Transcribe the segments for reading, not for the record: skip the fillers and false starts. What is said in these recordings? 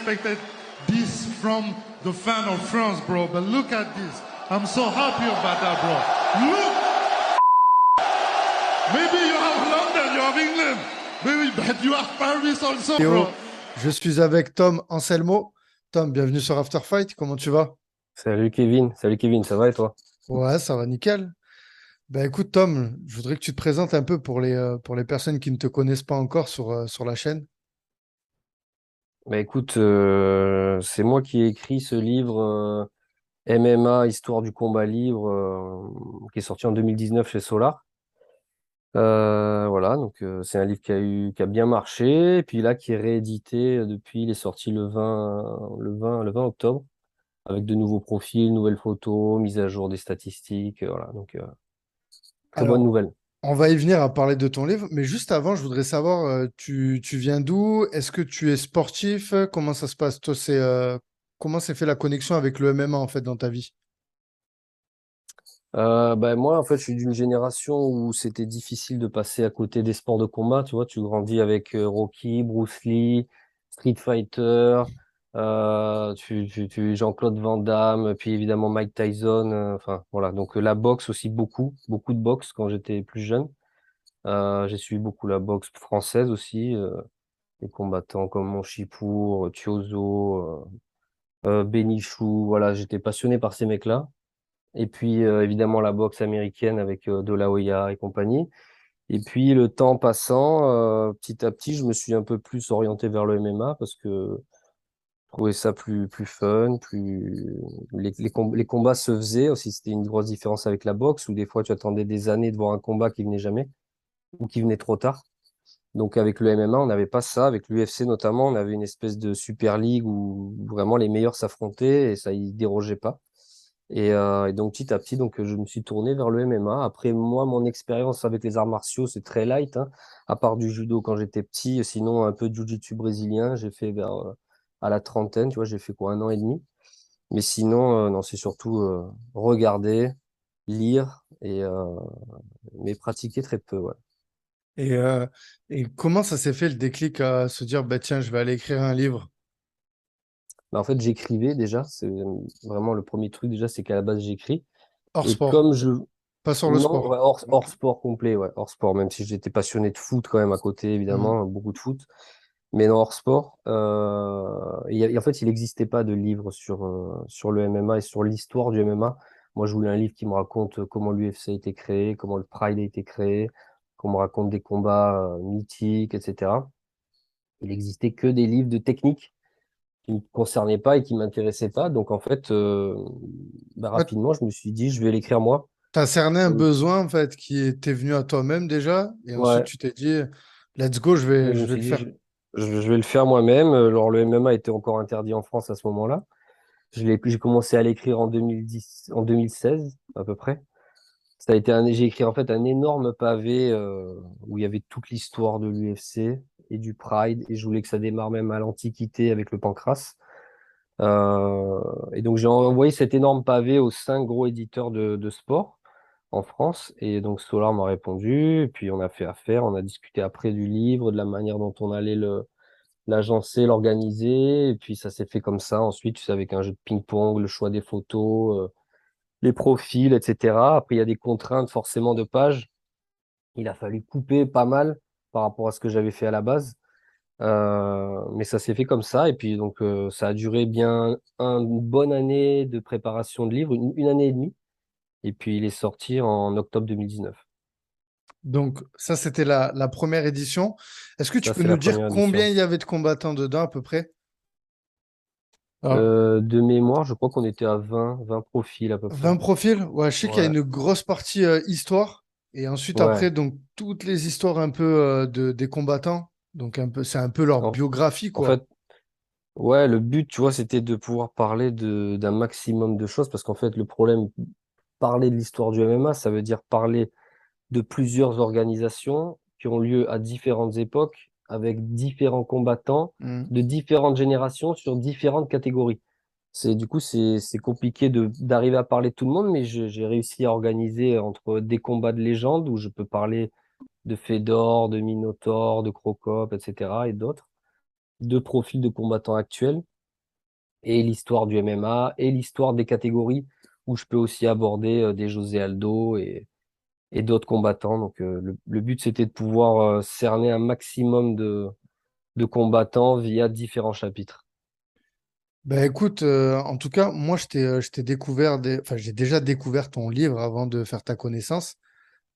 expected this from the fan of France, bro. But look at this. I'm so happy about that, bro. Look! Maybe you have London, you have England. Maybe, but you have Paris also, bro. Je suis avec Tom Anselmo. Tom, bienvenue sur After Fight. Comment tu vas? Salut Kevin, ça va et toi? Ouais, ça va nickel. Ben écoute, Tom, je voudrais que tu te présentes un peu pour les personnes qui ne te connaissent pas encore sur la chaîne. Bah écoute, c'est moi qui ai écrit ce livre MMA, Histoire du combat libre, qui est sorti en 2019 chez Solar. Voilà, donc c'est un livre qui a bien marché, et puis là qui est réédité depuis, il est sorti le 20 octobre, avec de nouveaux profils, nouvelles photos, mise à jour des statistiques, voilà, donc très bonne Alors, nouvelle. on va y venir à parler de ton livre, mais juste avant, je voudrais savoir, tu viens d'où? Est-ce que tu es sportif? Comment ça se passe? Toi, comment s'est fait la connexion avec le MMA en fait dans ta vie? Bah, moi, en fait, je suis d'une génération où c'était difficile de passer à côté des sports de combat. Tu vois, tu grandis avec Rocky, Bruce Lee, Street Fighter, Jean-Claude Van Damme, puis évidemment Mike Tyson. Enfin, voilà. Donc la boxe aussi, beaucoup de boxe quand j'étais plus jeune. J'ai suivi beaucoup la boxe française aussi, les combattants comme Monchipour, Thiozo, Bénichou. Voilà, j'étais passionné par ces mecs-là. Et puis, évidemment, la boxe américaine avec De La Hoya et compagnie. Et puis, le temps passant, petit à petit, je me suis un peu plus orienté vers le MMA parce que je trouvais ça plus fun, les combats se faisaient aussi. C'était une grosse différence avec la boxe où des fois, tu attendais des années de voir un combat qui venait jamais ou qui venait trop tard. Donc, avec le MMA, on n'avait pas ça. Avec l'UFC notamment, on avait une espèce de Super League où vraiment les meilleurs s'affrontaient et ça y dérogeait pas. Et donc petit à petit, je me suis tourné vers le MMA. Après moi, mon expérience avec les arts martiaux, c'est très light, hein. À part du judo quand j'étais petit, sinon un peu de jiu-jitsu brésilien, j'ai fait à la trentaine, tu vois, j'ai fait quoi, un an et demi. Mais sinon, non, c'est surtout regarder, lire mais pratiquer très peu, ouais. Et, euh, et comment ça s'est fait le déclic à se dire, bah tiens, je vais aller écrire un livre Bah, en fait, j'écrivais déjà, c'est vraiment le premier truc déjà, c'est qu'à la base j'écris. hors Et sport, comme je pas sur le Non, sport. ouais, hors Ok. sport complet, ouais, hors sport, même si j'étais passionné de foot quand même à côté, Mhm. évidemment, beaucoup de foot, mais non, hors sport. En fait, il n'existait pas de livre sur le MMA et sur l'histoire du MMA. Moi, je voulais un livre qui me raconte comment l'UFC a été créé, comment le Pride a été créé, qu'on me raconte des combats mythiques, etc. Il n'existait que des livres de technique qui ne me concernaient pas et qui m'intéressaient pas. Donc, en fait, bah, Ouais, rapidement, je me suis dit, je vais l'écrire moi. t'as cerné un besoin en fait qui était venu à toi-même déjà, et ensuite Ouais. tu t'es dit, let's go, Je me je vais suis le dit, faire. je vais le faire moi-même. Alors, le MMA était encore interdit en France à ce moment-là. J'ai commencé à l'écrire en 2010, en 2016, à peu près. J'ai écrit en fait un énorme pavé où il y avait toute l'histoire de l'UFC et du Pride. Et je voulais que ça démarre même à l'Antiquité avec le Pancras. Euh, et donc, j'ai envoyé cet énorme pavé aux 5 gros éditeurs de sport en France. Et donc, Solar m'a répondu. Et puis, on a fait affaire. On a discuté après du livre, de la manière dont on allait l'agencer, l'organiser. Et puis, ça s'est fait comme ça. Ensuite, tu sais, avec un jeu de ping-pong, le choix des photos, les profils, etc. Après, il y a des contraintes forcément de pages. Il a fallu couper pas mal par rapport à ce que j'avais fait à la base. Mais ça s'est fait comme ça. Et puis, ça a duré bien une bonne année de préparation de livre, une année et demie. Et puis, il est sorti en octobre 2019. Donc ça, c'était la première édition. Est-ce que tu Ça, peux c'est nous la dire première combien édition. il y avait de combattants dedans à peu près? Alors, De mémoire, je crois qu'on était à 20 profils à peu près. 20 profils? Ouais, je sais qu'il y a Ouais, une grosse partie histoire. Et ensuite, ouais. après, donc, toutes les histoires un peu des combattants. Donc, c'est un peu leur En, biographie, en quoi. fait, ouais, le but, tu vois, c'était de pouvoir parler d'un maximum de choses parce qu'en fait, le problème, parler de l'histoire du MMA, ça veut dire parler de plusieurs organisations qui ont lieu à différentes époques, avec différents combattants Mm. de différentes générations sur différentes catégories. C'est compliqué d'arriver à parler de tout le monde, mais j'ai réussi à organiser entre des combats de légende où je peux parler de Fedor, de Minotaur, de Crocop, etc. et d'autres, deux profils de combattants actuels. et l'histoire du MMA et l'histoire des catégories où je peux aussi aborder des José Aldo et d'autres combattants. Donc le but c'était de pouvoir cerner un maximum de combattants via différents chapitres. Ben écoute, en tout cas, moi je t'ai découvert enfin j'ai déjà découvert ton livre avant de faire ta connaissance.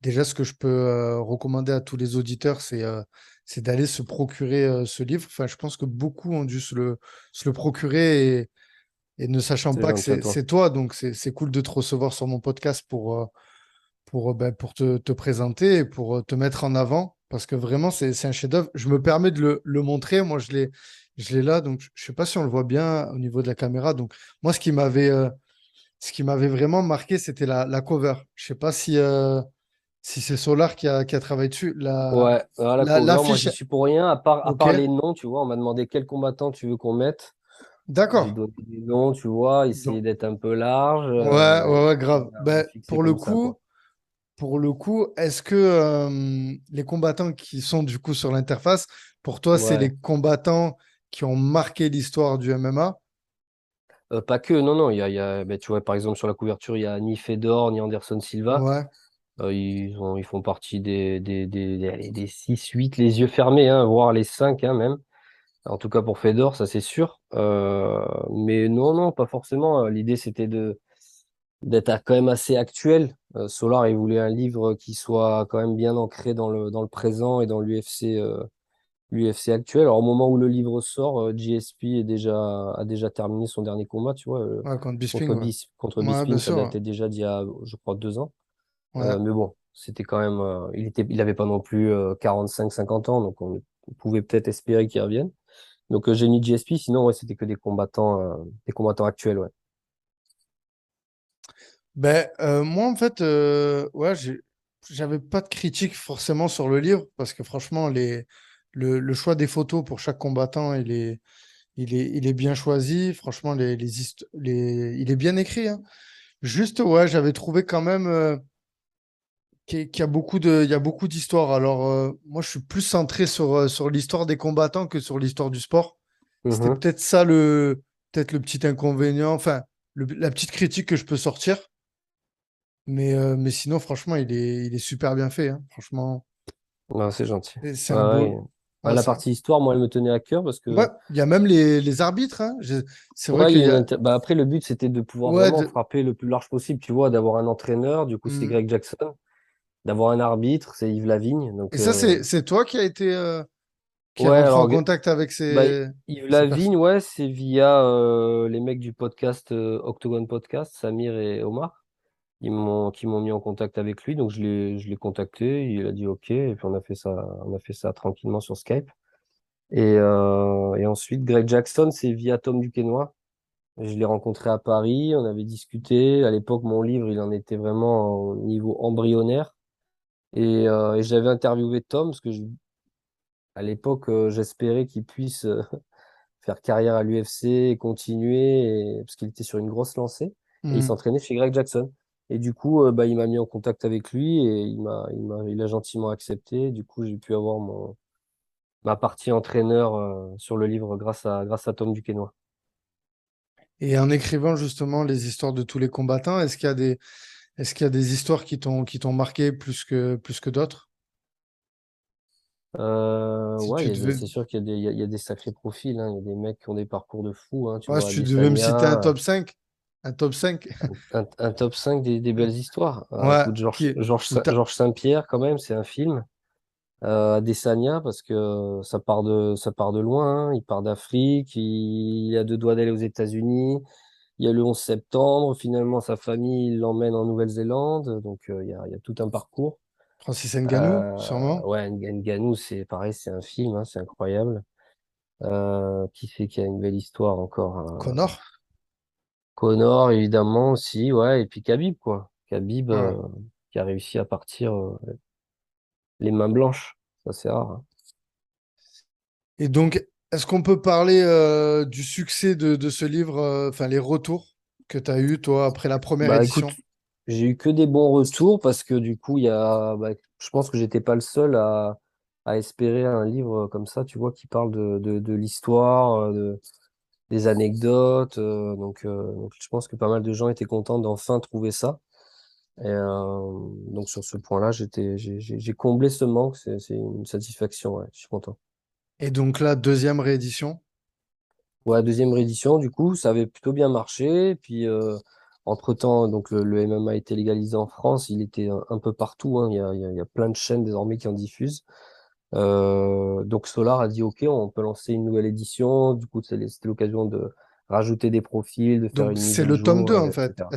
Déjà, ce que je peux recommander à tous les auditeurs, c'est d'aller se procurer ce livre. Enfin, je pense que beaucoup ont dû se le procurer et ne sachant C'est pas que gentil à toi. c'est toi, donc c'est cool de te recevoir sur mon podcast pour te présenter et pour te mettre en avant, parce que vraiment, c'est un chef-d'œuvre. Je me permets de le montrer. Moi, je l'ai là, donc je ne sais pas si on le voit bien au niveau de la caméra. Donc, moi, ce qui m'avait vraiment marqué, c'était la cover. Je ne sais pas si c'est Solar qui a travaillé dessus. Ouais, la cover, moi L'affiche, j'y suis pour rien, à ok, part les noms, tu vois, on m'a demandé quel combattant tu veux qu'on mette. J'ai d'accord. donné des noms, tu vois, essayer Donc, d'être un peu large, ouais, et grave. on a Ben, fixé comme ça, quoi. pour le coup, est-ce que les combattants qui sont du coup sur l'interface, pour toi, c'est Ouais. les combattants qui ont marqué l'histoire du MMA? Pas que, non, non, ben, tu vois, par exemple, sur la couverture, il y a ni Fedor, ni Anderson Silva. Ouais, Ils font partie allez, des 6 8 les yeux fermés, hein, voire les 5 hein, même. En tout cas pour Fedor, ça c'est sûr. Mais non, non, pas forcément. L'idée c'était d'être quand même assez actuel. Solar, il voulait un livre qui soit quand même bien ancré dans le présent et dans l'UFC actuel. Alors au moment où le livre sort, GSP a déjà terminé son dernier combat, tu vois, ouais, contre Bisping, ouais. contre Ouais, bien Bisping, ça sûr, ouais. datait déjà d'il y a, je crois, 2 ans. Ouais. Mais bon, c'était quand même, il avait pas non plus 45-50 ans, donc on pouvait peut-être espérer qu'il revienne. Donc j'ai mis GSP, sinon ouais, c'était que des combattants actuels, ouais. Ben, moi, en fait, ouais, j'avais pas de critique forcément sur le livre, parce que franchement, le choix des photos pour chaque combattant, il est bien choisi. Franchement, il est bien écrit, hein. Juste, ouais, j'avais trouvé quand même qu'il y a il y a beaucoup d'histoires. Alors, moi, je suis plus centré sur l'histoire des combattants que sur l'histoire du sport. C'était Mhm. peut-être peut-être le petit inconvénient, enfin, la petite critique que je peux sortir. Mais sinon, franchement, il est super bien fait, hein. Franchement, Ouais, c'est gentil. c'est Ouais, un ouais. beau. Ouais, La partie histoire, moi, elle me tenait à cœur parce ouais, que il y a même les arbitres, hein. C'est vrai ouais, il qu'il y a y a. bah, après, le but, c'était de pouvoir Ouais, vraiment frapper le plus large possible, tu vois, d'avoir un entraîneur, du coup, c'était hmm. Greg Jackson, d'avoir un arbitre, c'est Yves Lavigne. Et Donc, ça, c'est toi qui est ouais, rentré en alors, contact avec bah, Yves ces personnes. Lavigne, ouais, c'est via les mecs du podcast Octogone Podcast, Samir et Omar. Qui m'ont mis en contact avec lui. Donc je l'ai contacté, il a dit OK, et puis on a fait ça tranquillement sur Skype. Et ensuite, Greg Jackson, c'est via Tom Duquesnoy. Je l'ai rencontré à Paris, on avait discuté. À l'époque, mon livre, il en était vraiment au niveau embryonnaire. Et j'avais interviewé Tom, parce que à l'époque, j'espérais qu'il puisse faire carrière à l'UFC et continuer, parce qu'il était sur une grosse lancée, et il Hmm. s'entraînait chez Greg Jackson. Et du coup, bah, il m'a mis en contact avec lui et il a gentiment accepté. Du coup, j'ai pu avoir ma partie entraîneur sur le livre grâce à Tom Duquesnoy. Et en écrivant justement les histoires de tous les combattants, est-ce qu'il y a des histoires qui t'ont marqué plus que d'autres? Si Ouais, tu devais, c'est sûr qu'il y a il y a des sacrés profils, hein. Il y a des mecs qui ont des parcours de fous, hein. Tu ouais, si vois, tu devais me citer Adesanya, un top 5. un top 5 des belles histoires. Ouais, Écoute, ou t'as- Georges Saint-Pierre, quand même, c'est un film. Adesanya parce que ça part de loin, hein. Il part d'Afrique, il a 2 doigts d'aller aux États-Unis. Il y a le 11 septembre, finalement sa famille l'emmène en Nouvelle-Zélande, donc il y a tout un parcours. Francis Ngannou, sûrement. Ouais, Ngannou, c'est pareil, c'est un film, hein, c'est incroyable. Qui fait qu'il y a une belle histoire encore. Connor. Conor évidemment aussi, ouais, et puis Khabib quoi. Khabib Ouais. qui a réussi à partir les mains blanches, ça c'est rare, hein. Et donc, est-ce qu'on peut parler du succès de ce livre, enfin les retours que tu as eu, toi, après la première Bah écoute, édition? j'ai eu que des bons retours parce que du coup, bah, je pense que j'étais pas le seul à espérer un livre comme ça, tu vois, qui parle de l'histoire, des anecdotes. Donc, je pense que pas mal de gens étaient contents d'enfin trouver ça. Et donc, sur ce point-là, j'ai comblé ce manque. C'est une satisfaction. Ouais, je suis content. Et donc là, deuxième réédition. Ouais, deuxième réédition, du coup, ça avait plutôt bien marché. Puis, entre-temps, donc le MMA a été légalisé en France. Il était un peu partout, hein. Il y a plein de chaînes désormais qui en diffusent. Donc Solar a dit, OK, on peut lancer une nouvelle édition. Du coup, c'était l'occasion de rajouter des profils, de faire Donc une mise c'est à le tome 2 jour, en fait. etc.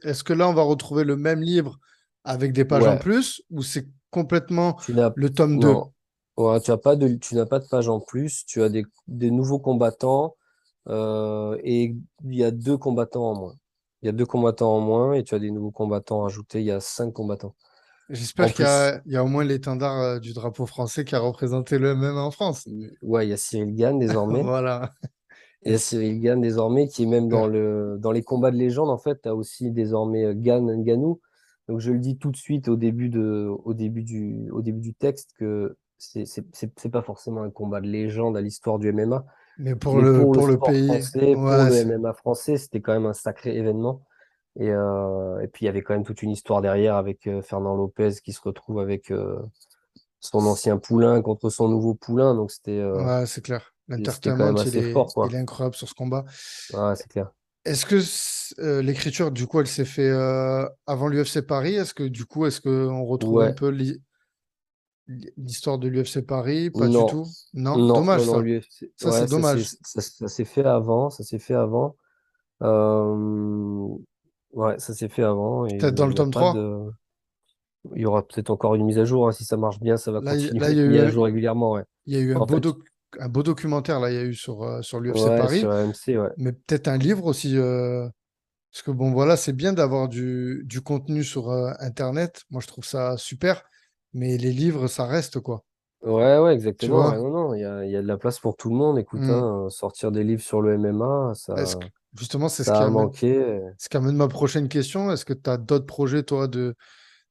Est-ce que là, on va retrouver le même livre avec des pages en Ouais, plus ou c'est complètement tu n'as, le tome 2? non, ouais, tu n'as pas de page en plus. Tu as des nouveaux combattants. Et il y a deux combattants en moins. Il y a deux combattants en moins et tu as des nouveaux combattants ajoutés. Il y a 5 combattants. En J'espère plus, il y a au moins l'étendard du drapeau français qui a représenté le MMA en France. ouais, il y a Cyril Gann désormais. Voilà. Il y a Cyril Gann désormais qui est même Super. dans les combats de légende. En fait, tu as aussi désormais Gann Ngannou. Donc je le dis tout de suite au début du texte que c'est pas forcément un combat de légende à l'histoire du MMA. Mais Mais pour le pour le sport pays, français, pour ouais, le c'est. MMA français, c'était quand même un sacré événement. Et puis il y avait quand même toute une histoire derrière avec Fernand Lopez qui se retrouve avec son ancien poulain contre son nouveau poulain. Donc Ouais, c'est clair. c'était quand L'entertainment, même assez fort, il est quoi. incroyable sur ce combat. Ouais, c'est clair. Est-ce que l'écriture, du coup, elle s'est fait avant l'UFC Paris? Est-ce qu'on retrouve un Ouais, peu l'histoire de l'UFC Paris? Pas du non, tout. Non, non, dommage non, non, ça. l'UFC, Ça, c'est ouais, dommage. ça s'est fait avant, ça s'est fait avant. Euh, ouais, ça s'est fait avant et Peut-être dans il le n'y a tome pas 3. de. Il y aura peut-être encore une mise à jour, hein. Si ça marche bien, ça va continuer Là, à être mis à jour régulièrement, ouais. il y a eu En fait, un beau documentaire, là, il y a eu sur l'UFC ouais, Paris, sur AMC, ouais. mais peut-être un livre aussi. Parce que bon, voilà, c'est bien d'avoir du contenu sur Internet. Moi, je trouve ça super. Mais les livres, ça reste, quoi. Ouais, ouais, Tu exactement. Ouais, vois? non, non, il y a de la place pour tout le monde. Écoute, Hmm. hein, sortir des livres sur le MMA, Est-ce que, justement, c'est ça a manqué. ce qui amène ma prochaine question. Est-ce que tu as d'autres projets, toi,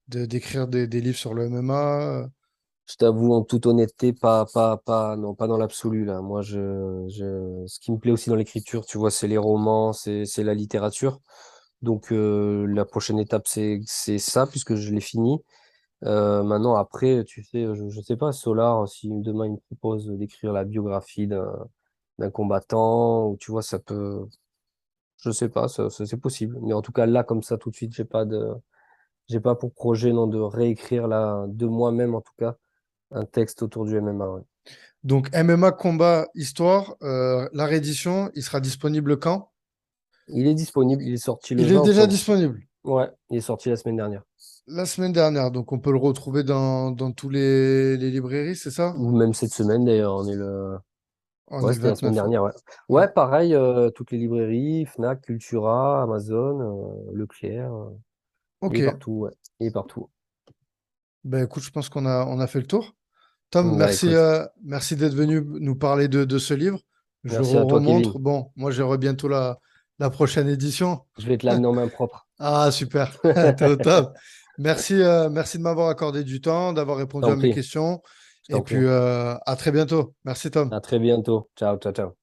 d'écrire des livres sur le MMA? Je t'avoue, en toute honnêteté, non, pas dans l'absolu, là. Moi, ce qui me plaît aussi dans l'écriture, tu vois, c'est les romans, c'est la littérature. Donc, la prochaine étape, c'est ça, puisque je l'ai fini. Maintenant, après, tu sais, je sais pas, Solar, si demain il me propose d'écrire la biographie d'un combattant, ou tu vois, ça peut, je sais pas, c'est possible. Mais en tout cas, là, comme ça, tout de suite, j'ai pas pour projet, non, de réécrire, là, de moi-même, en tout cas, un texte autour du MMA, ouais. Donc, MMA Combat Histoire, la réédition, il sera disponible quand? Il est disponible, il est sorti le Il est 20 déjà octobre. disponible Ouais, il est sorti la semaine dernière. la semaine dernière. Donc, on peut le retrouver dans tous les librairies, c'est ça? Ou même cette semaine, d'ailleurs, On est ouais, le c'était la semaine 29. dernière, ouais. Ouais. Ouais, pareil, toutes les librairies, Fnac, Cultura, Amazon, Leclerc, il est Ok. partout, ouais. Il est partout. Ben, écoute, je pense on a fait le tour. Tom, Bah écoute, merci d'être venu nous parler de ce livre. Je le merci à toi, Kevin. remontre. Bon, moi, j'aurai bientôt la prochaine édition. Je vais te l'amener en main propre. Ah, super. T'es au top. Merci de m'avoir accordé du temps, d'avoir Je répondu t'en à mes prie, questions. je Et t'en prie. puis, à très bientôt. Merci, Tom. À très bientôt. Ciao, ciao, ciao.